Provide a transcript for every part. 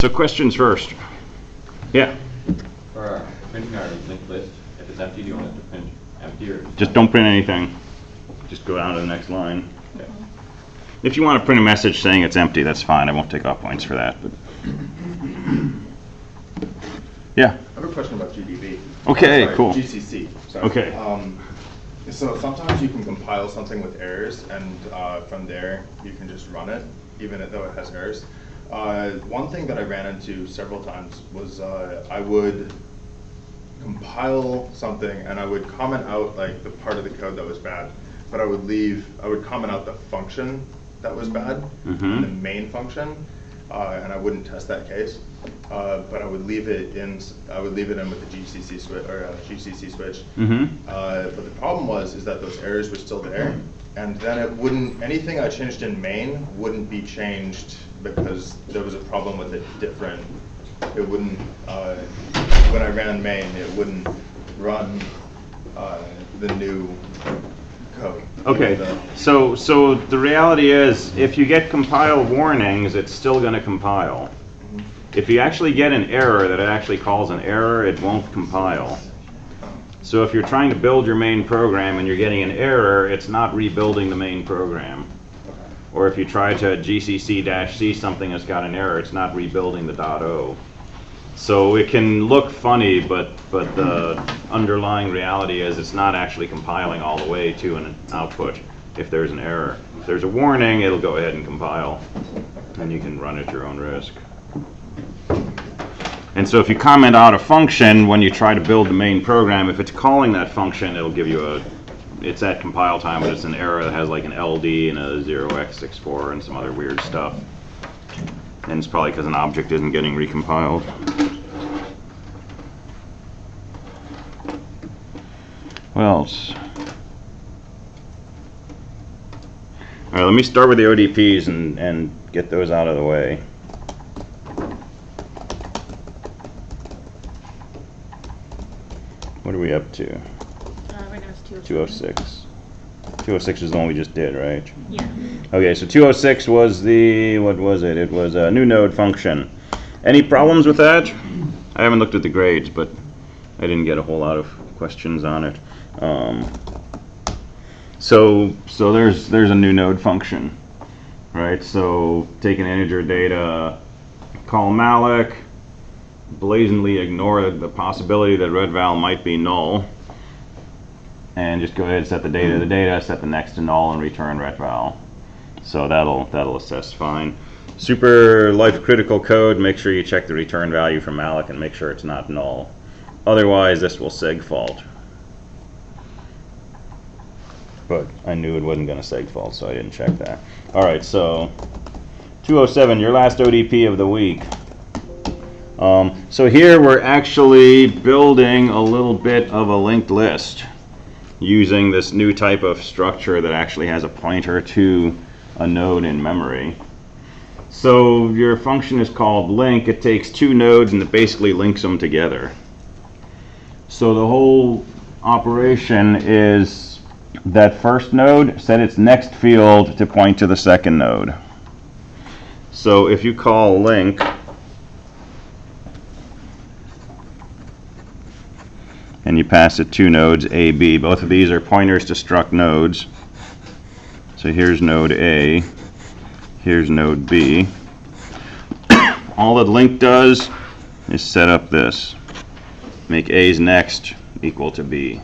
So questions first. Yeah. For printing our linked list, if it's empty, do you want it to print empty or? Just don't print anything. Just go down to the next line. Okay. If you want to print a message saying it's empty, that's fine. I won't take off points for that. But yeah. I have a question about GDB. Okay, sorry, cool. GCC. Sorry. Okay. So sometimes you can compile something with errors, and from there you can just run it, even though it has errors. One thing that I ran into several times was I would compile something and I would comment out like the part of the code that was bad, but I would comment out the function that was bad, in the main function, and I wouldn't test that case. But I would leave it in. I would leave it in with the GCC switch or GCC switch. But the problem is that those errors were still there, and then it wouldn't. Anything I changed in main wouldn't be changed because there was a problem with it different. It wouldn't. When I ran main, it wouldn't run the new code. Okay. So the reality is, if you get compile warnings, it's still going to compile. If you actually get an error that it actually calls an error, it won't compile. So if you're trying to build your main program and you're getting an error, it's not rebuilding the main program. Or if you try to GCC-C something that's got an error, it's not rebuilding the .o. So it can look funny, but the underlying reality is it's not actually compiling all the way to an output if there's an error. If there's a warning, it'll go ahead and compile, and you can run at your own risk. And so if you comment out a function when you try to build the main program, if it's calling that function, it'll give you it's at compile time, but it's an error that has like an LD and a 0x64 and some other weird stuff. And it's probably because an object isn't getting recompiled. What else? All right, let me start with the ODPs and get those out of the way. What are we up to? Right now it's 206. 206 is the one we just did, right? Yeah. Okay, so 206 was the, what was it? It was a new node function. Any problems with that? I haven't looked at the grades, but I didn't get a whole lot of questions on it. So there's a new node function, right? So take an integer data, call malloc, blazingly ignore the possibility that redval might be null, and just go ahead and set the data to the data, set the next to null, and return redval. So that'll assess fine. Super life critical code, make sure you check the return value from malloc and make sure it's not null. Otherwise, this will seg fault. But I knew it wasn't going to seg fault, so I didn't check that. All right, so 207, your last ODP of the week. So here we're actually building a little bit of a linked list using this new type of structure that actually has a pointer to a node in memory. So your function is called link. It takes two nodes and it basically links them together. So the whole operation is that first node set its next field to point to the second node. So if you call link, and you pass it two nodes, A, B. Both of these are pointers to struct nodes. So here's node A, here's node B. All that link does is set up this. Make A's next equal to B.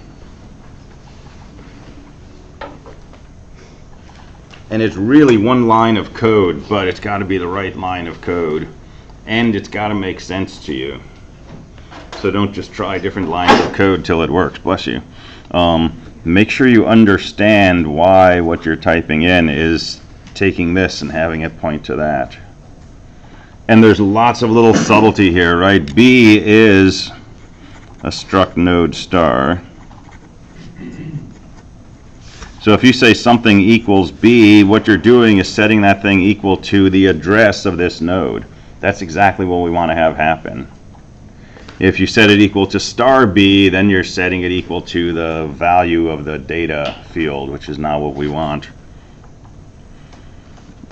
And it's really one line of code, but it's got to be the right line of code. And it's got to make sense to you. So don't just try different lines of code till it works, bless you. Make sure you understand why what you're typing in is taking this and having it point to that. And there's lots of little subtlety here, right? B is a struct node star. So if you say something equals B, what you're doing is setting that thing equal to the address of this node. That's exactly what we want to have happen. If you set it equal to star B, then you're setting it equal to the value of the data field, which is not what we want.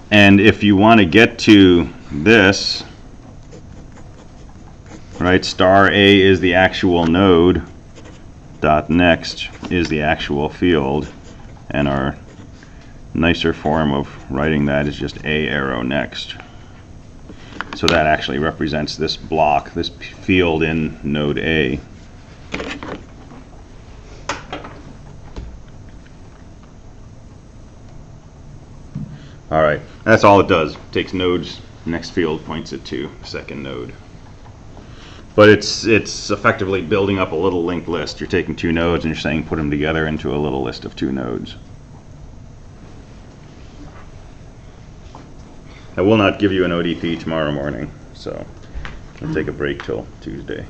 And if you want to get to this, right? Star A is the actual node, dot next is the actual field, and our nicer form of writing that is just A arrow next. So that actually represents this block, this field in node A. All right, that's all it does. Takes nodes, next field points it to second node. But it's effectively building up a little linked list. You're taking two nodes and you're saying put them together into a little list of two nodes. I will not give you an ODP tomorrow morning, so I'll take a break till Tuesday.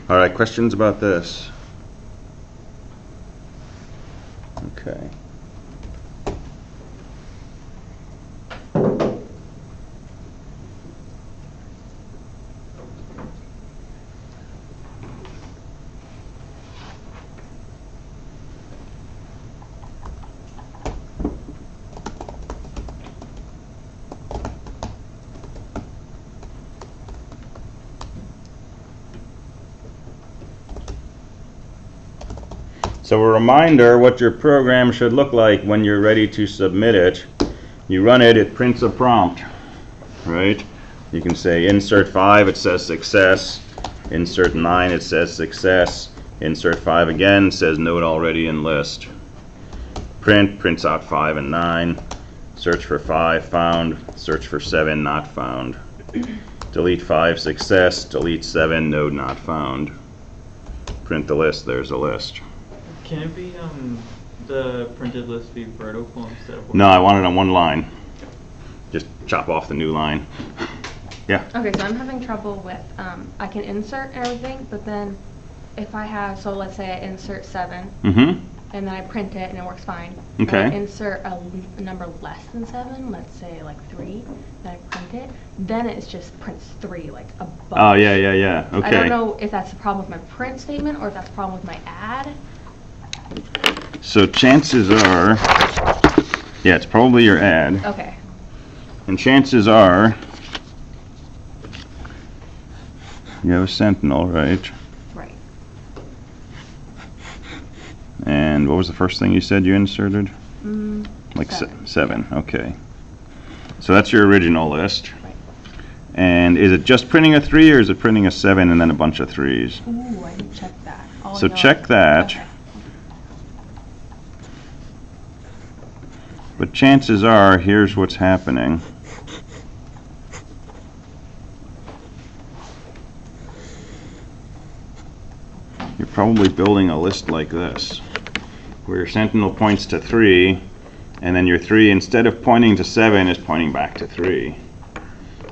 All right, questions about this? Okay. So a reminder what your program should look like when you're ready to submit it. You run it, it prints a prompt, right? You can say insert 5, it says success. Insert 9, it says success. Insert 5 again, says node already in list. Print, prints out 5 and 9. Search for 5, found. Search for 7, not found. Delete 5, success. Delete 7, node not found. Print the list, there's a list. Can it be the printed list be vertical instead of No, I want it on one line. Just chop off the new line. Yeah. Okay, so I'm having trouble with, I can insert everything, but then if I have, so let's say I insert 7, Mm-hmm. and then I print it and it works fine. Okay. And I insert a number less than 7, let's say like 3, then I print it, then it just prints 3, like a bunch. Oh, yeah. Okay. I don't know if that's a problem with my print statement or if that's a problem with my add. So chances are, yeah, it's probably your ad. Okay. And chances are, you have a sentinel, right? Right. And what was the first thing you said you inserted? Like 7. 7, okay. So that's your original list. Right. And is it just printing a 3 or is it printing a 7 and then a bunch of 3s? Ooh, I didn't check that. Oh, So no. check that. Okay. But chances are, here's what's happening. You're probably building a list like this, where your sentinel points to 3, and then your 3, instead of pointing to 7, is pointing back to 3.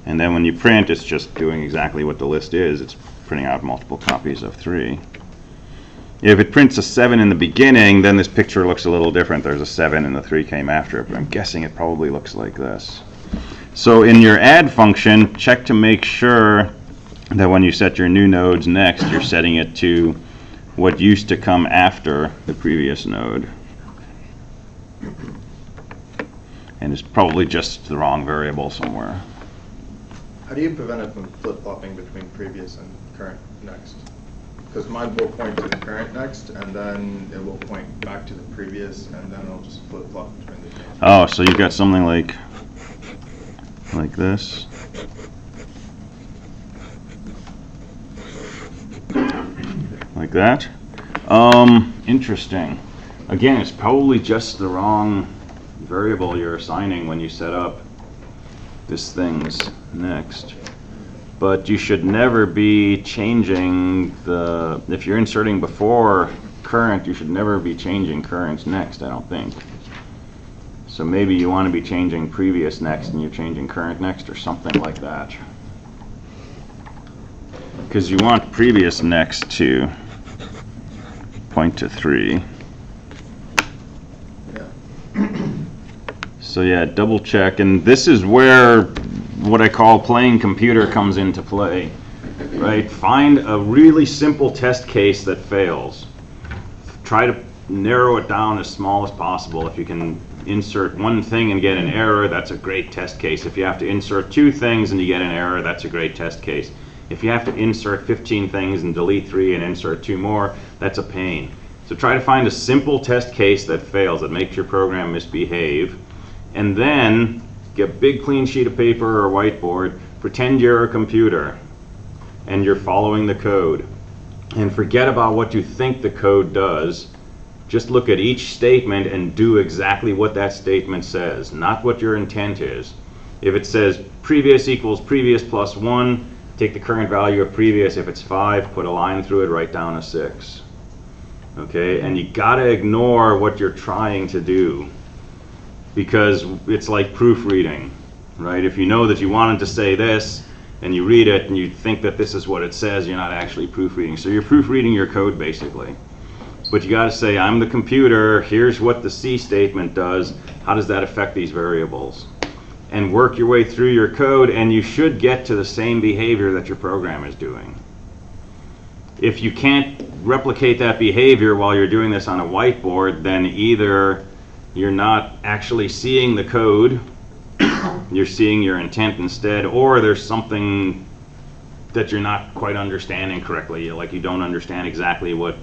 And then when you print, it's just doing exactly what the list is. It's printing out multiple copies of 3. If it prints a 7 in the beginning, then this picture looks a little different. There's a 7 and the 3 came after it, but I'm guessing it probably looks like this. So in your add function, check to make sure that when you set your new nodes next, you're setting it to what used to come after the previous node. And it's probably just the wrong variable somewhere. How do you prevent it from flip-flopping between previous and current next? Because mine will point to the current next, and then it will point back to the previous, and then it'll just flip-flop between the two. Oh, so you've got something like this. Like that. Interesting. Again, it's probably just the wrong variable you're assigning when you set up this thing's next. But you should never be changing the, if you're inserting before current, you should never be changing current next, I don't think. So maybe you want to be changing previous next and you're changing current next or something like that. Because you want previous next to point to 3. Yeah. So yeah, double check, and this is where what I call playing computer comes into play, right? Find a really simple test case that fails. Try to narrow it down as small as possible. If you can insert one thing and get an error, that's a great test case. If you have to insert 2 things and you get an error, that's a great test case. If you have to insert 15 things and delete 3 and insert 2 more, that's a pain. So try to find a simple test case that fails, that makes your program misbehave, and then get a big clean sheet of paper or whiteboard, pretend you're a computer and you're following the code. And forget about what you think the code does. Just look at each statement and do exactly what that statement says, not what your intent is. If it says previous equals previous plus 1, take the current value of previous. If it's 5, put a line through it, write down a 6. Okay, and you gotta ignore what you're trying to do, because it's like proofreading, right? If you know that you wanted to say this and you read it and you think that this is what it says, you're not actually proofreading. So you're proofreading your code basically. But you gotta say, I'm the computer, here's what the C statement does, how does that affect these variables? And work your way through your code, and you should get to the same behavior that your program is doing. If you can't replicate that behavior while you're doing this on a whiteboard, then either you're not actually seeing the code, you're seeing your intent instead, or there's something that you're not quite understanding correctly, like you don't understand exactly what,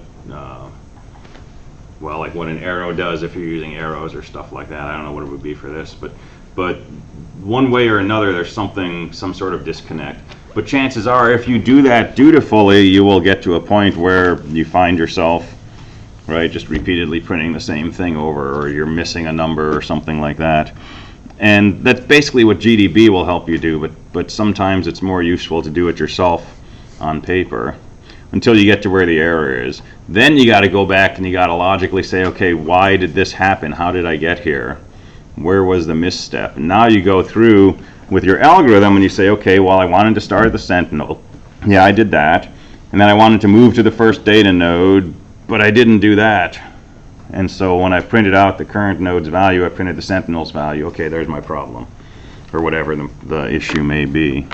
well, like what an arrow does if you're using arrows or stuff like that. I don't know what it would be for this, but one way or another there's some sort of disconnect. But chances are, if you do that dutifully, you will get to a point where you find yourself, right, just repeatedly printing the same thing over, or you're missing a number or something like that. And that's basically what GDB will help you do, but sometimes it's more useful to do it yourself on paper until you get to where the error is. Then you got to go back and you got to logically say, okay, why did this happen? How did I get here? Where was the misstep? And now you go through with your algorithm and you say, okay, well, I wanted to start at the Sentinel. Yeah, I did that. And then I wanted to move to the first data node, but I didn't do that. And so when I printed out the current node's value, I printed the Sentinel's value. Okay, there's my problem, or whatever the issue may be.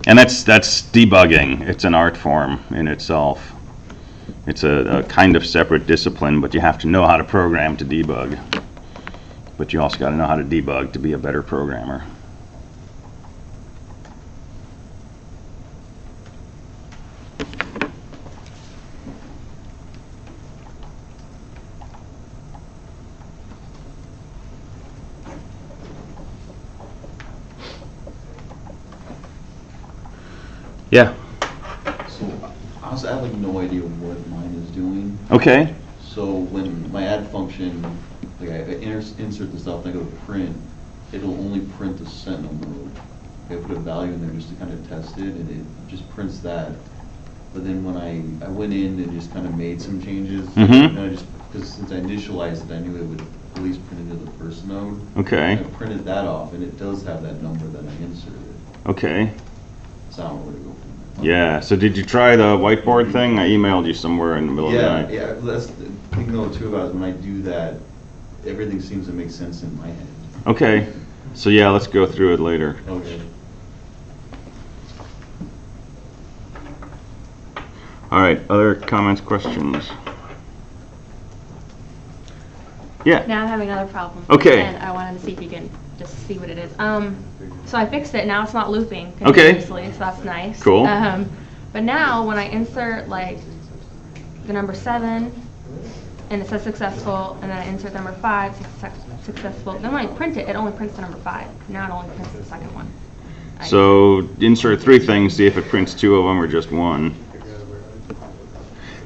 And that's debugging. It's an art form in itself. It's a kind of separate discipline, but you have to know how to program to debug. But you also got to know how to debug to be a better programmer. Yeah. So honestly, I have like no idea what mine is doing. Okay. So when my add function, like I insert the stuff and I go to print, it'll only print the Sentinel node. I put a value in there just to kind of test it, and it just prints that. But then when I went in and just kind of made some changes, and I just, because since I initialized it, I knew it would at least print into the first node. Okay. And I printed that off, and it does have that number that I inserted. Okay. So I don't know where to go from there. Yeah. So did you try the whiteboard thing? I emailed you somewhere in the middle of the night. Yeah, that's the thing though too about it, when I do that, everything seems to make sense in my head. Okay. So yeah, let's go through it later. Okay. All right. Other comments, questions? Yeah. Now I'm having another problem. Okay. And I wanted to see if you can just see what it is. So I fixed it. Now it's not looping Okay. continuously, so that's nice. Cool. But now when I insert like the number 7, and it says successful, and then I insert the number 5, successful. Then when I print it, it only prints the number 5. Now it only prints the second one. So insert 3 things, see if it prints 2 of them or just 1.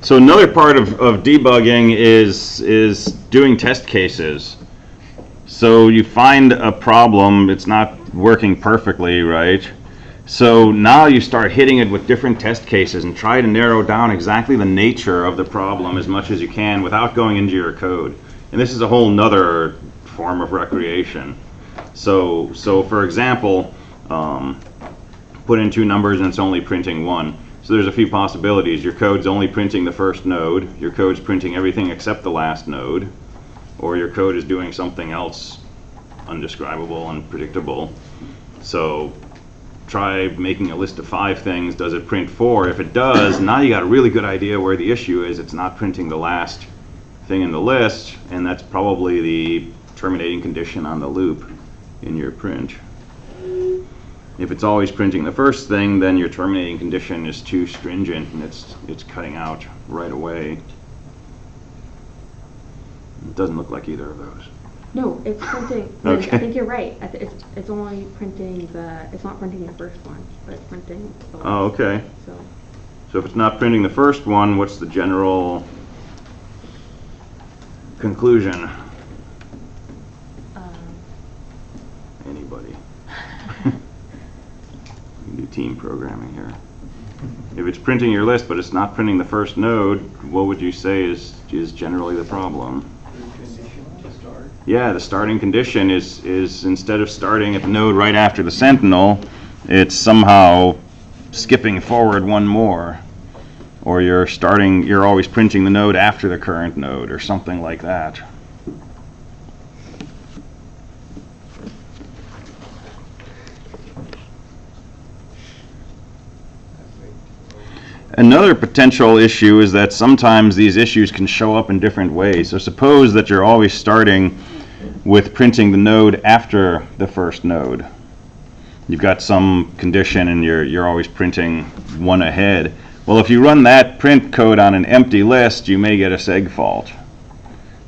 So another part of debugging is doing test cases. So you find a problem, it's not working perfectly, right? So now you start hitting it with different test cases and try to narrow down exactly the nature of the problem as much as you can without going into your code. And this is a whole nother form of recreation. So for example, put in 2 numbers and it's only printing 1. So there's a few possibilities. Your code's only printing the first node, your code's printing everything except the last node, or your code is doing something else undescribable, unpredictable. So try making a list of 5 things. Does it print 4? If it does, now you got a really good idea where the issue is. It's not printing the last thing in the list, and that's probably the terminating condition on the loop in your print. If it's always printing the first thing, then your terminating condition is too stringent and it's cutting out right away. It doesn't look like either of those. No, it's printing, Liz, Okay. I think you're right. It's only printing it's not printing the first one, but it's printing the last. Oh, okay. So, So if it's not printing the first one, what's the general conclusion? Anybody? We do team programming here. If it's printing your list, but it's not printing the first node, what would you say is generally the problem? Yeah, the starting condition is instead of starting at the node right after the sentinel, it's somehow skipping forward one more. Or you're always printing the node after the current node, or something like that. Another potential issue is that sometimes these issues can show up in different ways. So suppose that you're always starting with printing the node after the first node. You've got some condition and you're always printing one ahead. Well, if you run that print code on an empty list, you may get a seg fault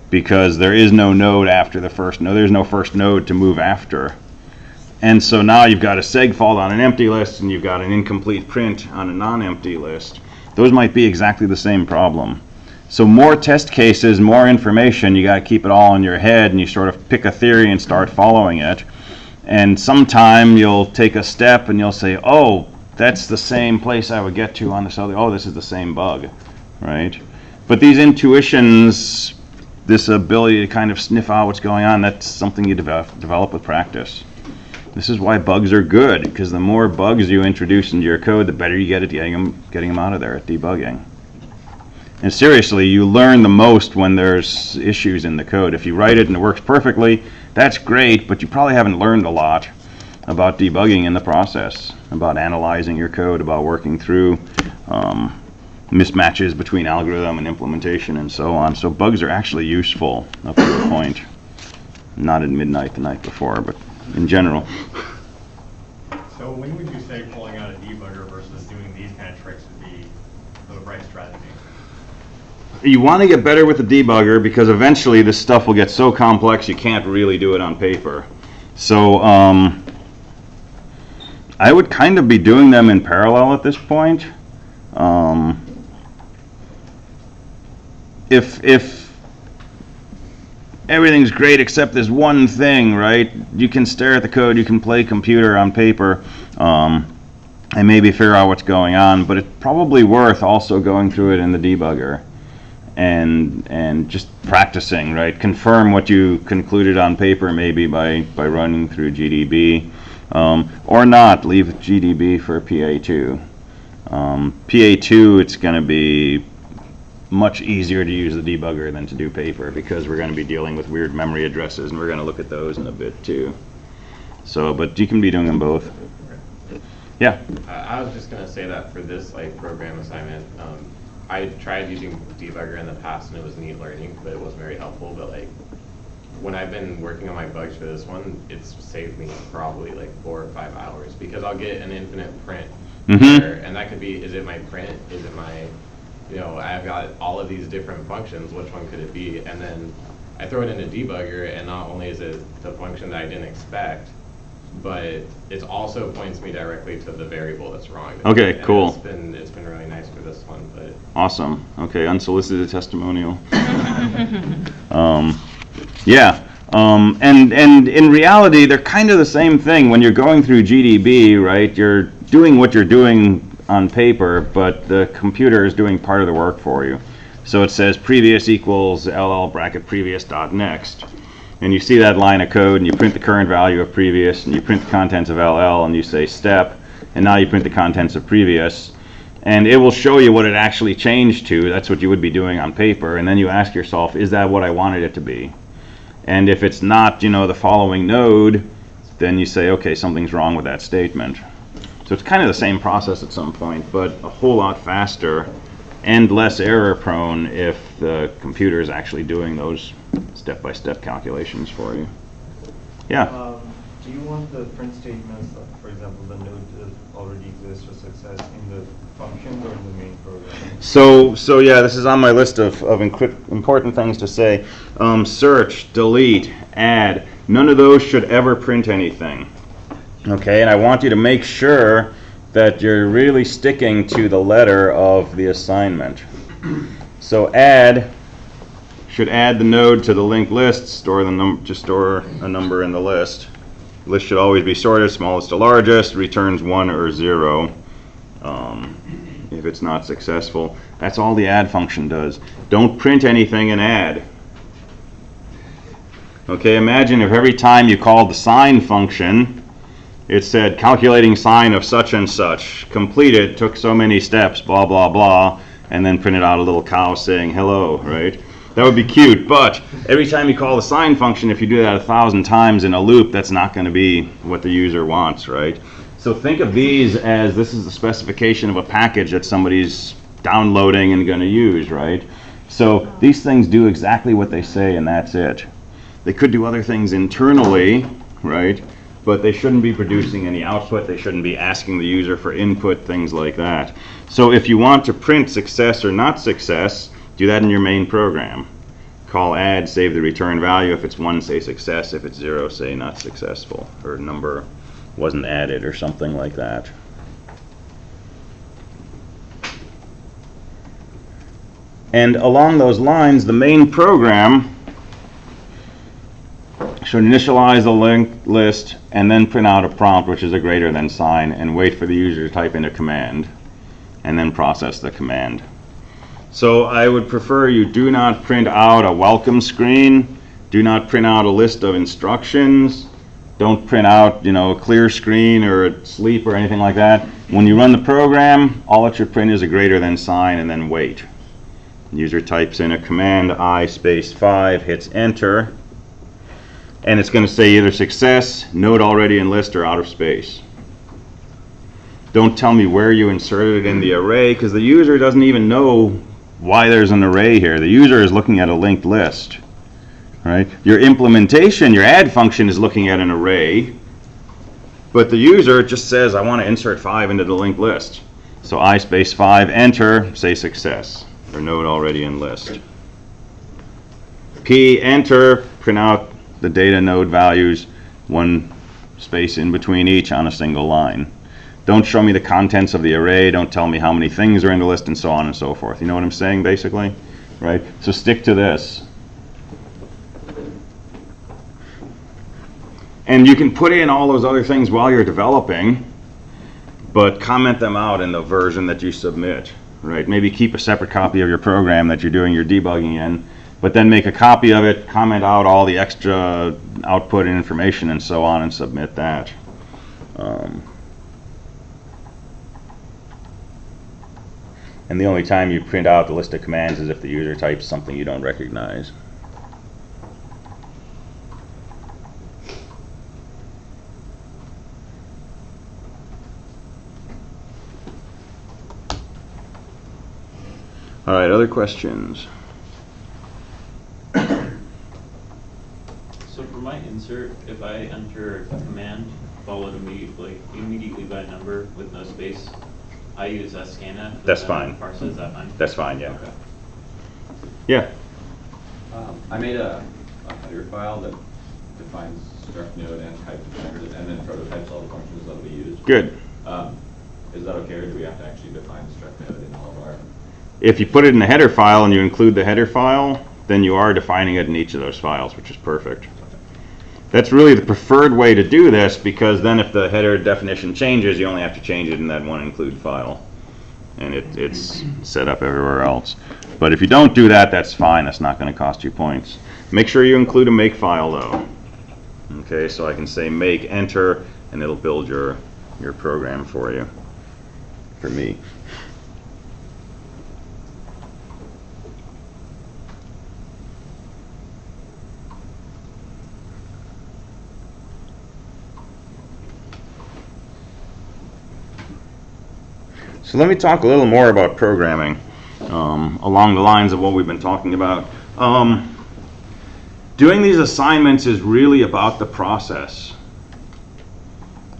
because there is no node after the first node. There's no first node to move after. And so now you've got a seg fault on an empty list and you've got an incomplete print on a non-empty list. Those might be exactly the same problem. So more test cases, more information, you got to keep it all in your head and you sort of pick a theory and start following it. And sometime you'll take a step and you'll say, oh, that's the same place I would get to on this other, oh, this is the same bug, right? But these intuitions, this ability to kind of sniff out what's going on, that's something you develop with practice. This is why bugs are good, because the more bugs you introduce into your code, the better you get at getting them out of there at debugging. And seriously, you learn the most when there's issues in the code. If you write it and it works perfectly, that's great, but you probably haven't learned a lot about debugging in the process, about analyzing your code, about working through mismatches between algorithm and implementation and so on. So bugs are actually useful up to a point. Not at midnight the night before, but in general. So when would you say pulling out a debugger versus doing these kind of tricks would be the right strategy? You want to get better with the debugger because eventually this stuff will get so complex you can't really do it on paper. So I would kind of be doing them in parallel at this point. If everything's great except this one thing, right? You can stare at the code, you can play computer on paper, and maybe figure out what's going on, but it's probably worth also going through it in the debugger and just practicing, right? Confirm what you concluded on paper maybe by running through GDB, or not, leave GDB for PA2. PA2, it's going to be much easier to use the debugger than to do paper because we're going to be dealing with weird memory addresses, and we're going to look at those in a bit too. So, but you can be doing them both. Yeah. I was just gonna say that for this program assignment, I tried using debugger in the past and it was neat learning, but it wasn't very helpful. But when I've been working on my bugs for this one, it's saved me probably 4 or 5 hours because I'll get an infinite print error, and that could be, is it my print? Is it my, I've got all of these different functions, which one could it be? And then I throw it in a debugger, and not only is it the function that I didn't expect, but it also points me directly to the variable that's wrong. Okay, and cool. It's been really nice for this one, but Awesome. Okay, unsolicited testimonial. Yeah. And in reality, they're kind of the same thing. When you're going through GDB, right, you're doing what you're doing on paper, but the computer is doing part of the work for you. So it says previous equals LL bracket previous dot next. And you see that line of code, and you print the current value of previous, and you print the contents of LL, and you say step, and now you print the contents of previous. And it will show you what it actually changed to. That's what you would be doing on paper. And then you ask yourself, is that what I wanted it to be? And if it's not, the following node, then you say, okay, something's wrong with that statement. So it's kind of the same process at some point, but a whole lot faster and less error prone if the computer is actually doing those step-by-step calculations for you. Yeah. Do you want the print statements, for example, the node that already exists for success in the functions or in the main program? So yeah, this is on my list of important things to say. Search, delete, add, none of those should ever print anything. Okay, and I want you to make sure that you're really sticking to the letter of the assignment. So add should add the node to the linked list, store a number in the list. List should always be sorted, smallest to largest, returns 1 or 0 if it's not successful. That's all the add function does. Don't print anything in add. Okay, imagine if every time you called the sign function, it said calculating sign of such and such, completed, took so many steps, blah, blah, blah, and then printed out a little cow saying hello, right? That would be cute, but every time you call the sign function, if you do that 1,000 times in a loop, that's not going to be what the user wants, right? So think of these as this is the specification of a package that somebody's downloading and going to use, right? So these things do exactly what they say, and that's it. They could do other things internally, right? But they shouldn't be producing any output. They shouldn't be asking the user for input, things like that. So if you want to print success or not success, do that in your main program. Call add, save the return value. If it's 1, say success. If it's 0, say not successful, or number wasn't added, or something like that. And along those lines, the main program should initialize a linked list and then print out a prompt, which is a greater than sign, and wait for the user to type in a command, and then process the command. So I would prefer you do not print out a welcome screen, do not print out a list of instructions, don't print out, a clear screen or a sleep or anything like that. When you run the program, all it should print is a greater than sign and then wait. User types in a command, I space 5, hits enter, and it's going to say either success, node already in list, or out of space. Don't tell me where you inserted it in the array, because the user doesn't even know why there's an array here. The user is looking at a linked list, right? Your implementation, your add function, is looking at an array, but the user just says, I want to insert 5 into the linked list. So I space 5, enter, say success, or node already in list. P, enter, print out the data node values, 1 space in between each on a single line. Don't show me the contents of the array, don't tell me how many things are in the list, and so on and so forth. You know what I'm saying, basically? Right? So stick to this. And you can put in all those other things while you're developing, but comment them out in the version that you submit, right? Maybe keep a separate copy of your program that you're doing your debugging in, but then make a copy of it, comment out all the extra output and information and so on, and submit that. And the only time you print out the list of commands is if the user types something you don't recognize. All right, other questions? So for my insert, if I enter a command followed immediately by a number with no space, I use scanf. That's fine. Parse, is that fine? That's fine, yeah. Okay. Yeah. I made a header file that defines struct node and type defenders, and then prototypes all the functions that will be used. Good. Is that okay, or do we have to actually define the struct node in all of our? If you put it in the header file and you include the header file, then you are defining it in each of those files, which is perfect. That's really the preferred way to do this, because then if the header definition changes, you only have to change it in that one include file. And it's set up everywhere else. But if you don't do that, that's fine. That's not going to cost you points. Make sure you include a make file, though. Okay, so I can say make, enter, and it'll build your program for you, for me. So let me talk a little more about programming along the lines of what we've been talking about. Doing these assignments is really about the process.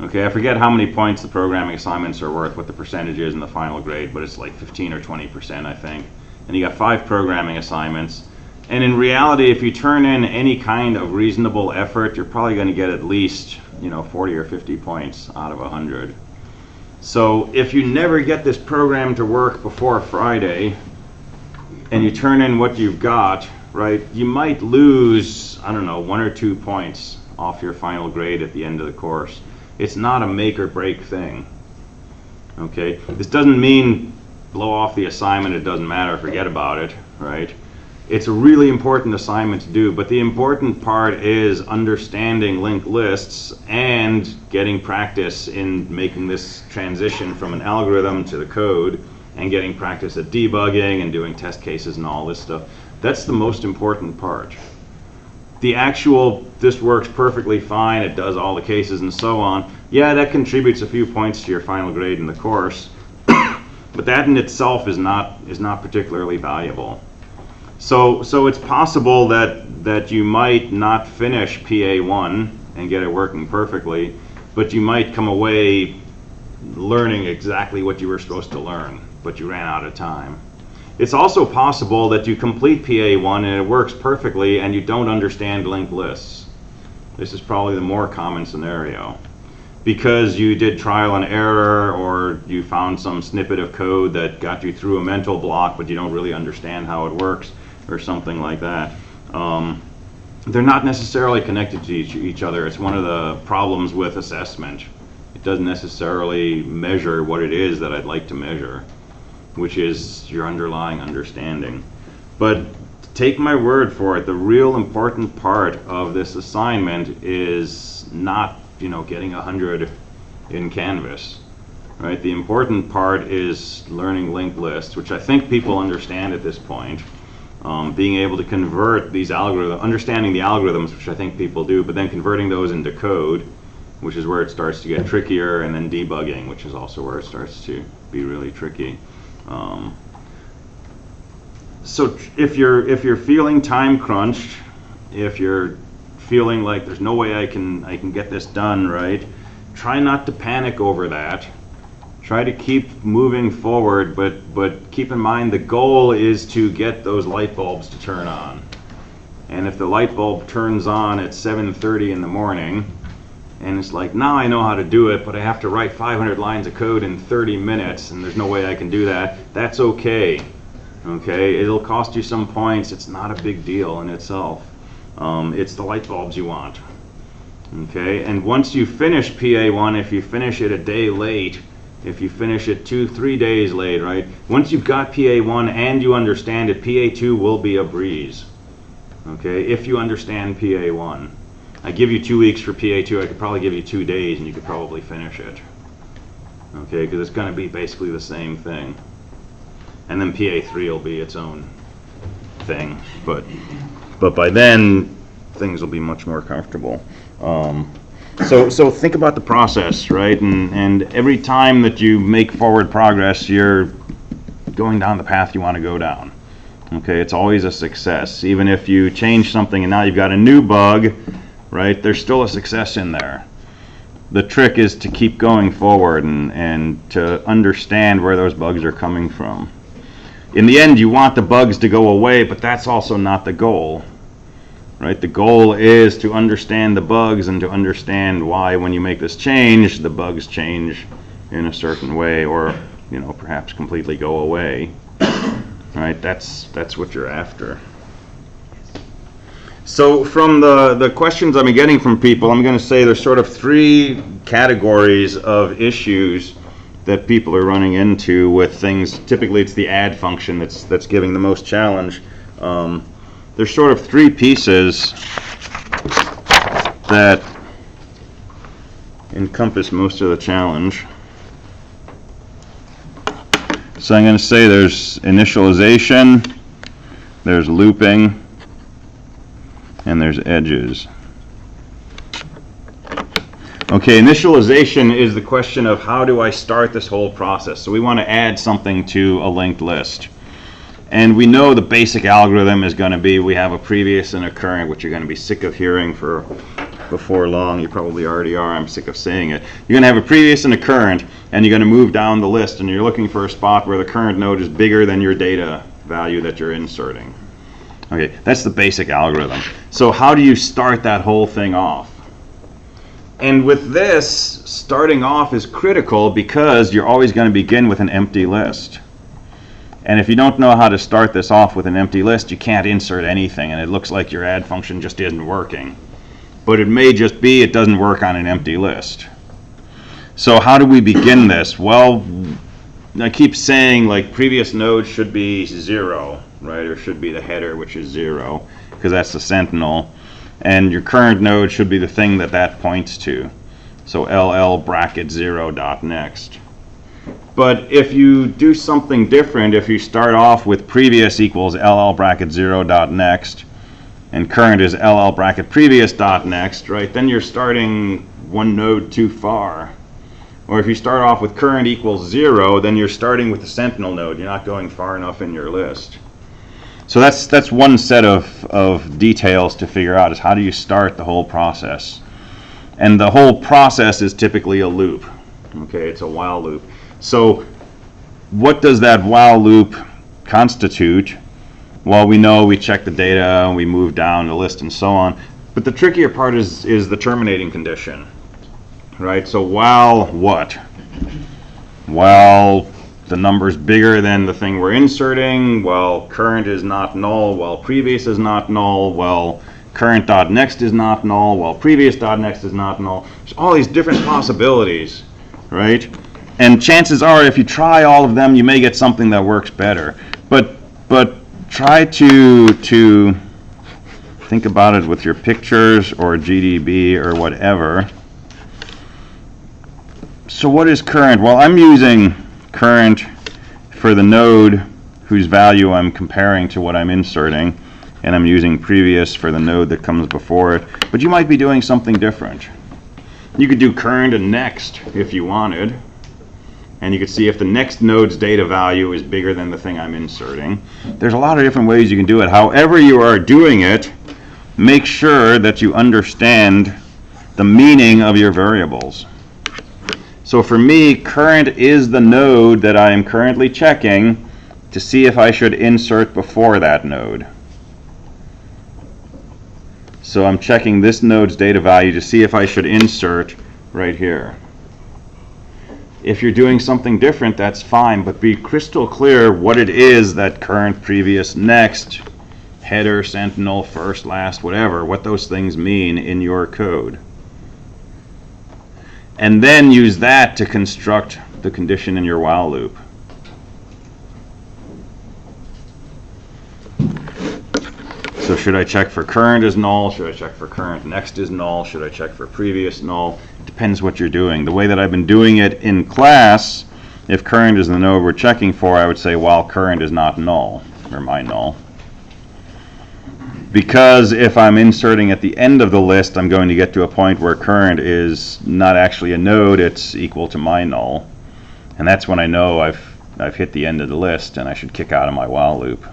Okay, I forget how many points the programming assignments are worth, what the percentage is in the final grade, but it's like 15 or 20%, I think. And you got 5 programming assignments. And in reality, if you turn in any kind of reasonable effort, you're probably going to get at least, 40 or 50 points out of 100. So if you never get this program to work before Friday, and you turn in what you've got, right, you might lose, I don't know, 1 or 2 points off your final grade at the end of the course. It's not a make or break thing. Okay, this doesn't mean blow off the assignment, it doesn't matter, forget about it, right? It's a really important assignment to do, but the important part is understanding linked lists and getting practice in making this transition from an algorithm to the code, and getting practice at debugging and doing test cases and all this stuff. That's the most important part. The actual, this works perfectly fine, it does all the cases and so on, yeah, that contributes a few points to your final grade in the course, but that in itself is not particularly valuable. So it's possible that you might not finish PA1 and get it working perfectly, but you might come away learning exactly what you were supposed to learn, but you ran out of time. It's also possible that you complete PA1 and it works perfectly and you don't understand linked lists. This is probably the more common scenario. Because you did trial and error, or you found some snippet of code that got you through a mental block, but you don't really understand how it works, or something like that. They're not necessarily connected to each other. It's one of the problems with assessment. It doesn't necessarily measure what it is that I'd like to measure, which is your underlying understanding. But take my word for it, the real important part of this assignment is not, getting 100 in Canvas, right? The important part is learning linked lists, which I think people understand at this point. Being able to convert these algorithms, understanding the algorithms, which I think people do, but then converting those into code, which is where it starts to get trickier, and then debugging, which is also where it starts to be really tricky. So if you're feeling time crunched, if you're feeling like there's no way I can get this done, right, try not to panic over that. Try to keep moving forward, but keep in mind the goal is to get those light bulbs to turn on. And if the light bulb turns on at 7:30 in the morning, and it's like, now I know how to do it, but I have to write 500 lines of code in 30 minutes, and there's no way I can do that, that's okay. Okay, it'll cost you some points, it's not a big deal in itself. It's the light bulbs you want. Okay, and once you finish PA1, if you finish it a day late, if you finish it 2-3 days late, right? Once you've got PA1 and you understand it, PA2 will be a breeze. Okay, if you understand PA1. I give you 2 weeks for PA2, I could probably give you 2 days and you could probably finish it. Okay, because it's going to be basically the same thing. And then PA3 will be its own thing. But by then, things will be much more comfortable. So think about the process, right? And every time that you make forward progress, you're going down the path you want to go down. Okay, it's always a success. Even if you change something and now you've got a new bug, right, there's still a success in there. The trick is to keep going forward and to understand where those bugs are coming from. In the end, you want the bugs to go away, but that's also not the goal. Right? The goal is to understand the bugs and to understand why when you make this change, the bugs change in a certain way, or perhaps completely go away. Right? That's what you're after. So from the questions I've been getting from people, I'm going to say there's sort of 3 categories of issues that people are running into with things. Typically it's the add function that's giving the most challenge. There's sort of 3 pieces that encompass most of the challenge. So I'm going to say there's initialization, there's looping, and there's edges. Okay, initialization is the question of how do I start this whole process. So we want to add something to a linked list. And we know the basic algorithm is going to be we have a previous and a current, which you're going to be sick of hearing for before long. You probably already are. I'm sick of saying it. You're going to have a previous and a current, and you're going to move down the list, and you're looking for a spot where the current node is bigger than your data value that you're inserting. Okay, that's the basic algorithm. So how do you start that whole thing off? And with this, starting off is critical because you're always going to begin with an empty list. And if you don't know how to start this off with an empty list, you can't insert anything, and it looks like your add function just isn't working. But it may just be it doesn't work on an empty list. So how do we begin this? Well, I keep saying like previous node should be 0, right? Or should be the header, which is 0, because that's the sentinel. And your current node should be the thing that that points to. So LL bracket 0 dot next. But if you do something different, if you start off with previous equals LL bracket 0 dot next, and current is LL bracket previous dot next, right, then you're starting one node too far. Or if you start off with current equals 0, then you're starting with the sentinel node. You're not going far enough in your list. So that's one set of details to figure out, is how do you start the whole process. And the whole process is typically a loop. Okay, it's a while loop. So what does that while loop constitute? Well, we know we check the data, and we move down the list and so on. But the trickier part is the terminating condition. Right, so while what? While the number's bigger than the thing we're inserting, while current is not null, while previous is not null, while current dot next is not null, while previous dot next is not null. There's all these different possibilities, right? And chances are, if you try all of them, you may get something that works better. But try to think about it with your pictures or GDB or whatever. So what is current? Well, I'm using current for the node whose value I'm comparing to what I'm inserting, and I'm using previous for the node that comes before it. But you might be doing something different. You could do current and next if you wanted, and you could see if the next node's data value is bigger than the thing I'm inserting. There's a lot of different ways you can do it. However you are doing it, make sure that you understand the meaning of your variables. So for me, current is the node that I am currently checking to see if I should insert before that node. So I'm checking this node's data value to see if I should insert right here. If you're doing something different, that's fine, but be crystal clear what it is that current, previous, next, header, sentinel, first, last, whatever, what those things mean in your code. And then use that to construct the condition in your while loop. So should I check for current is null? Should I check for current next is null? Should I check for previous null? It depends what you're doing. The way that I've been doing it in class, if current is the node we're checking for, I would say while current is not null, or my null. Because if I'm inserting at the end of the list, I'm going to get to a point where current is not actually a node, it's equal to my null. And that's when I know I've hit the end of the list and I should kick out of my while loop.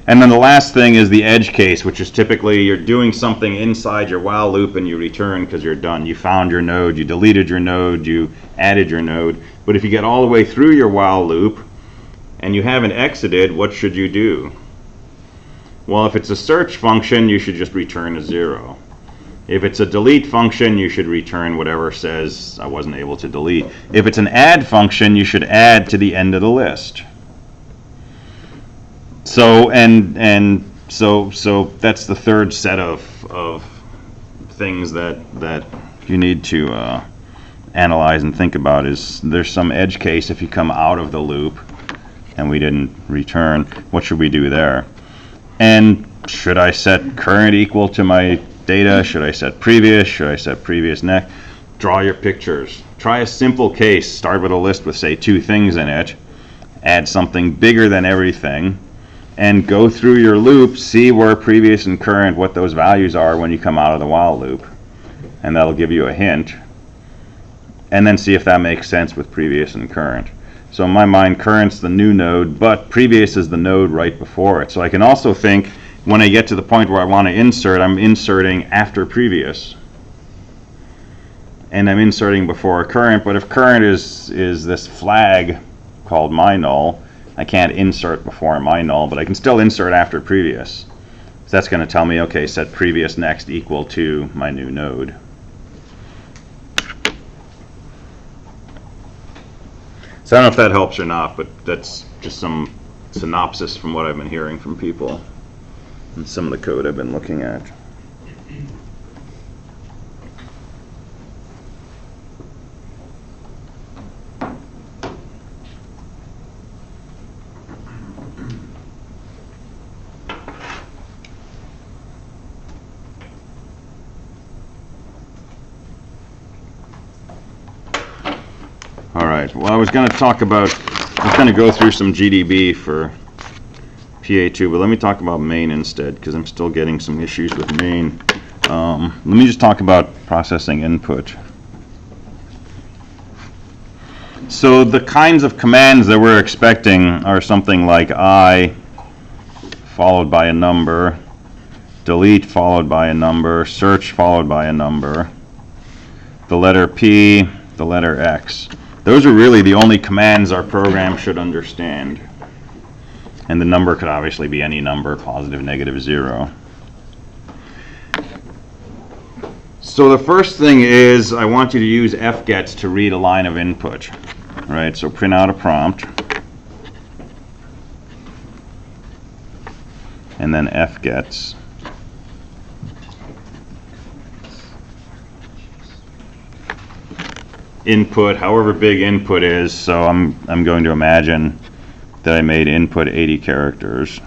And then the last thing is the edge case, which is typically you're doing something inside your while loop and you return because you're done. You found your node, you deleted your node, you added your node. But if you get all the way through your while loop and you haven't exited, what should you do? Well, if it's a search function, you should just return a 0. If it's a delete function, you should return whatever says I wasn't able to delete. If it's an add function, you should add to the end of the list. So so that's the third set of things that you need to analyze and think about. Is there's some edge case if you come out of the loop and we didn't return, what should we do there? And should I set current equal to my data? Should I set previous? Should I set previous next? Draw your pictures. Try a simple case. Start with a list with, say, 2 things in it. Add something bigger than everything. And go through your loop, see where previous and current, what those values are when you come out of the while loop. And that'll give you a hint. And then see if that makes sense with previous and current. So in my mind, current's the new node, but previous is the node right before it. So I can also think when I get to the point where I want to insert, I'm inserting after previous. And I'm inserting before current, but if current is this flag called myNull, I can't insert before myNull, but I can still insert after previous. So that's going to tell me, okay, set previous next equal to my new node. So I don't know if that helps or not, but that's just some synopsis from what I've been hearing from people and some of the code I've been looking at. All right, well, I was going to go through some GDB for PA2, but let me talk about main instead, because I'm still getting some issues with main. Let me just talk about processing input. So the kinds of commands that we're expecting are something like I followed by a number, delete followed by a number, search followed by a number, the letter P, the letter X. Those are really the only commands our program should understand. And the number could obviously be any number, positive, negative, 0. So the first thing is I want you to use fgets to read a line of input. Right? So print out a prompt. And then fgets. Input, however big input is, so I'm going to imagine that I made input 80 characters.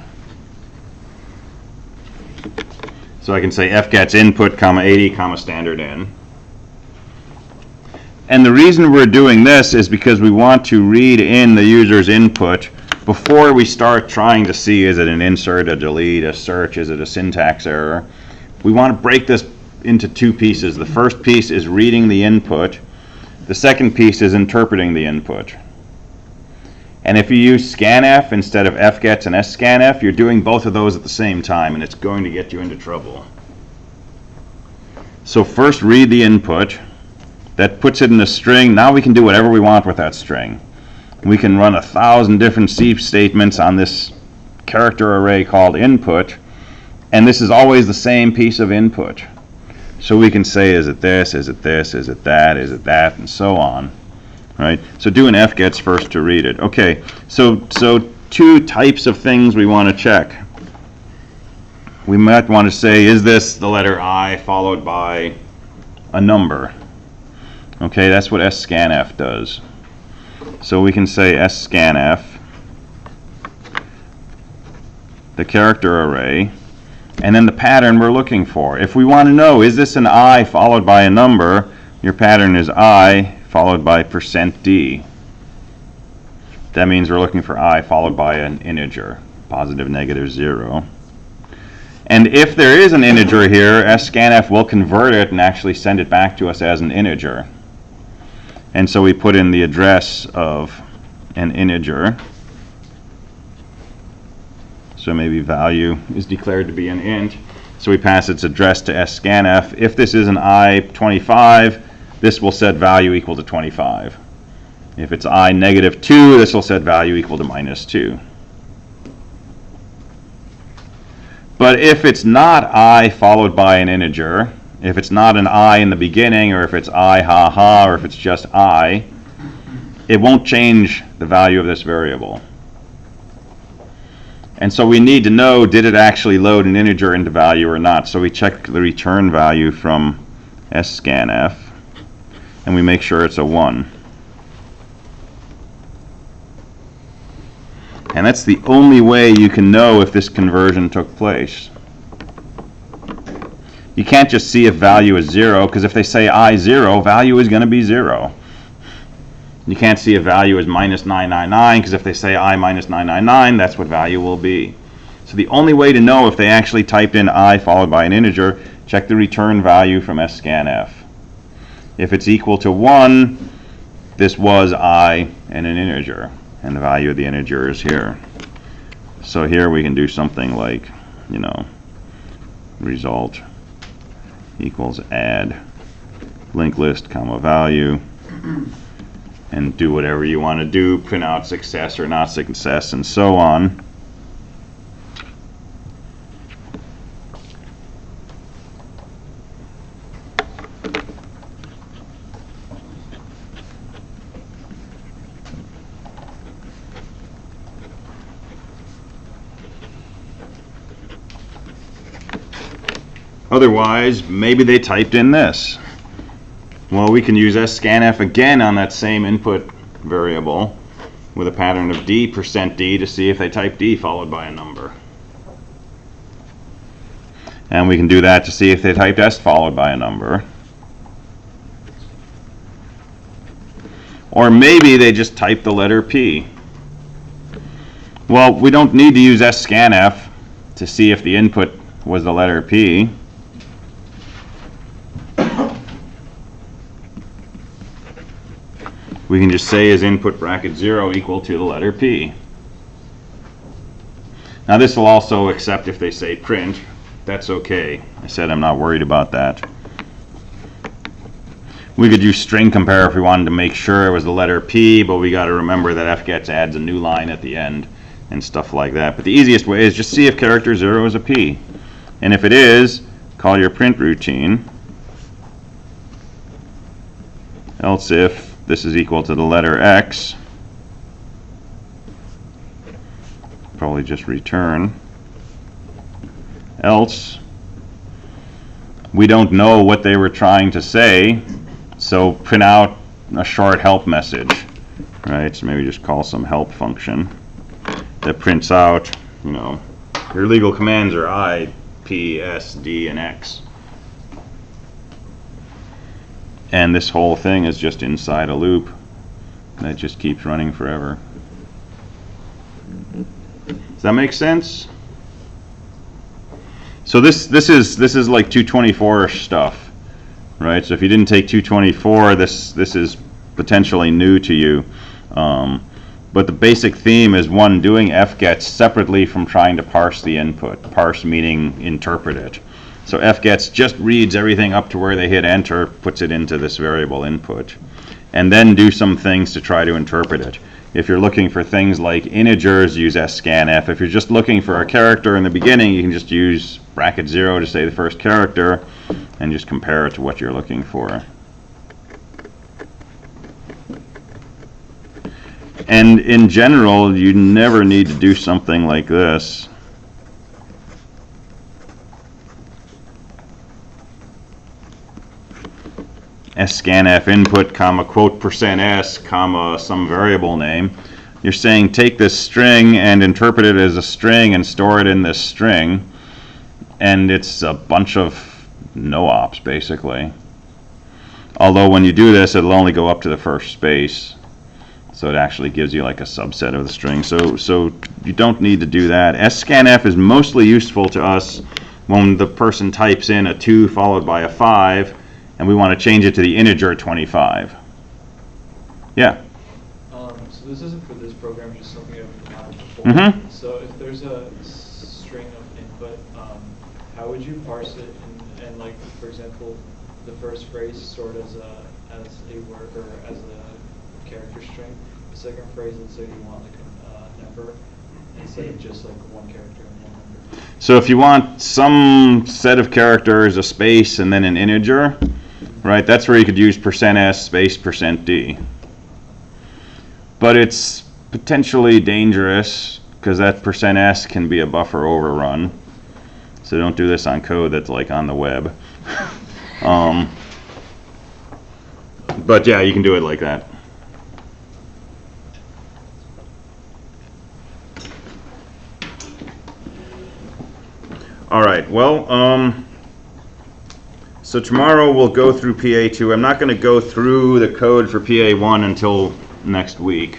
So I can say fgets input, comma 80, comma standard in. And the reason we're doing this is because we want to read in the user's input before we start trying to see, is it an insert, a delete, a search, is it a syntax error. We want to break this into two pieces. The first piece is reading the input. The second piece is interpreting the input. And if you use scanf instead of fgets and scanf, you're doing both of those at the same time, and it's going to get you into trouble. So first read the input. That puts it in a string. Now we can do whatever we want with that string. We can run 1,000 different C statements on this character array called input, and this is always the same piece of input. So we can say, is it this, is it this, is it that, and so on. Right? So do an fgets first to read it. Okay, so two types of things we want to check. We might want to say, is this the letter I followed by a number? Okay, that's what scanf does. So we can say scanf, the character array, and then the pattern we're looking for. If we want to know, is this an I followed by a number, your pattern is I followed by %d. That means we're looking for I followed by an integer, positive, negative, 0. And if there is an integer here, scanf will convert it and actually send it back to us as an integer. And so we put in the address of an integer. So maybe value is declared to be an int. So we pass its address to scanf. If this is an I25, this will set value equal to 25. If it's I negative 2, this will set value equal to -2. But if it's not I followed by an integer, if it's not an I in the beginning, or if it's I ha ha, or if it's just I, it won't change the value of this variable. And so we need to know, did it actually load an integer into value or not? So we check the return value from scanf, and we make sure it's a 1. And that's the only way you can know if this conversion took place. You can't just see if value is 0, because if they say I0, value is going to be 0. You can't see if value is -999, because if they say I -999, that's what value will be. So the only way to know if they actually typed in I followed by an integer, check the return value from scanf. If it's equal to 1, this was I and an integer, and the value of the integer is here. So here we can do something like you know, result equals add linked list, comma, value, and do whatever you want to do, print out success or not success, and so on. Otherwise, maybe they typed in this. Well, we can use scanf again on that same input variable with a pattern of d % d to see if they type d followed by a number. And we can do that to see if they typed s followed by a number. Or maybe they just typed the letter p. Well, we don't need to use scanf to see if the input was the letter p. We can just say is input bracket 0 equal to the letter p. Now this will also accept if they say print. That's okay. I said I'm not worried about that. We could use string compare if we wanted to make sure it was the letter p, but we got to remember that fgets adds a new line at the end and stuff like that. But the easiest way is just see if character 0 is a p. And if it is, call your print routine. Else if this is equal to the letter x, probably just return. Else, we don't know what they were trying to say, so print out a short help message, right? So maybe just call some help function that prints out, you know, your legal commands are I, P, S, D, and X. And this whole thing is just inside a loop that just keeps running forever. Does that make sense? So this is like 224-ish stuff, right? So if you didn't take 224, this is potentially new to you. But the basic theme is one, doing fgets separately from trying to parse the input. Parse meaning interpret it. So fgets just reads everything up to where they hit enter, puts it into this variable input, and then do some things to try to interpret it. If you're looking for things like integers, use scanf. If you're just looking for a character in the beginning, you can just use bracket 0 to say the first character and just compare it to what you're looking for. And in general, you never need to do something like this. scanf input, comma, quote %s, comma, some variable name. You're saying take this string and interpret it as a string and store it in this string. And it's a bunch of no-ops, basically. Although when you do this, it'll only go up to the first space. So it actually gives you like a subset of the string. So you don't need to do that. scanf is mostly useful to us when the person types in a 2 followed by a 5, and we want to change it to the integer 25. Yeah? So this isn't for this program, just something I've had before. Mm-hmm. So if there's a string of input, how would you parse it? And like, for example, the first phrase stored as a word or as a character string. The second phrase, let's say you want like a number instead of just like one character and one number. So if you want some set of characters, a space, and then an integer, right, that's where you could use %s space %d. But it's potentially dangerous because that %s can be a buffer overrun. So don't do this on code that's like on the web. But yeah, you can do it like that. All right, well, so tomorrow we'll go through PA2. I'm not going to go through the code for PA1 until next week,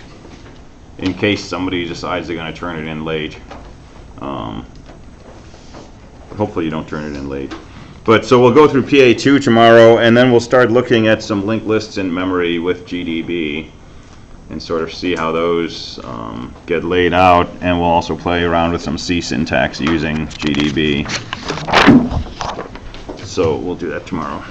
in case somebody decides they're going to turn it in late. Hopefully you don't turn it in late. But so we'll go through PA2 tomorrow, and then we'll start looking at some linked lists in memory with GDB. and sort of see how those get laid out, and we'll also play around with some C syntax using GDB. So we'll do that tomorrow.